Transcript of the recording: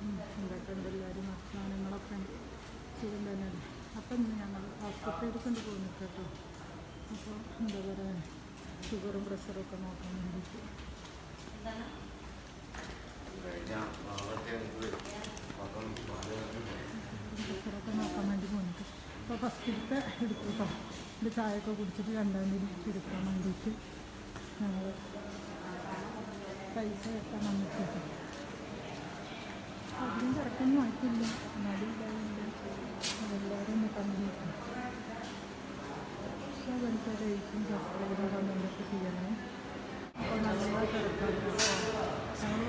എല്ലാവർക്കും എന്തൊക്കെയുണ്ട് എല്ലാവരും വർത്തമാനങ്ങളൊക്കെ സുഖം തന്നെയാണ്. അപ്പം ഇന്ന് ഞങ്ങൾ ആസ്പത്രിയിൽ കൊണ്ട് പോകുന്നു കേട്ടോ. അപ്പോൾ എന്താ പറയുക, ഷുഗറും പ്രഷറൊക്കെ നോക്കാൻ വേണ്ടിയിട്ട് പ്രഷറൊക്കെ നോക്കാൻ വേണ്ടി പോകുന്നുണ്ട്. അപ്പോൾ ഫസ്റ്റിലത്തെ എടുക്കും കേട്ടോ. ഇത് ചായയൊക്കെ കുടിച്ചിട്ട് രണ്ടാം തീയതി എടുക്കാൻ വേണ്ടിയിട്ട് ഞങ്ങൾ പൈസ വെക്കാൻ വന്നിട്ട് അതിലും തിരക്കൊന്നും ആയിട്ടില്ല. നടിയില്ലായുണ്ട് അതെല്ലാവരും ഒന്ന് കണ്ടിട്ട് അപ്പോൾ എനിക്ക് ലൈക്കും സബ്സ്ക്രൈബും കമൻറ്റൊക്കെ ചെയ്യണേ. അപ്പോൾ നല്ല തിരക്കാണ്. ഞങ്ങൾ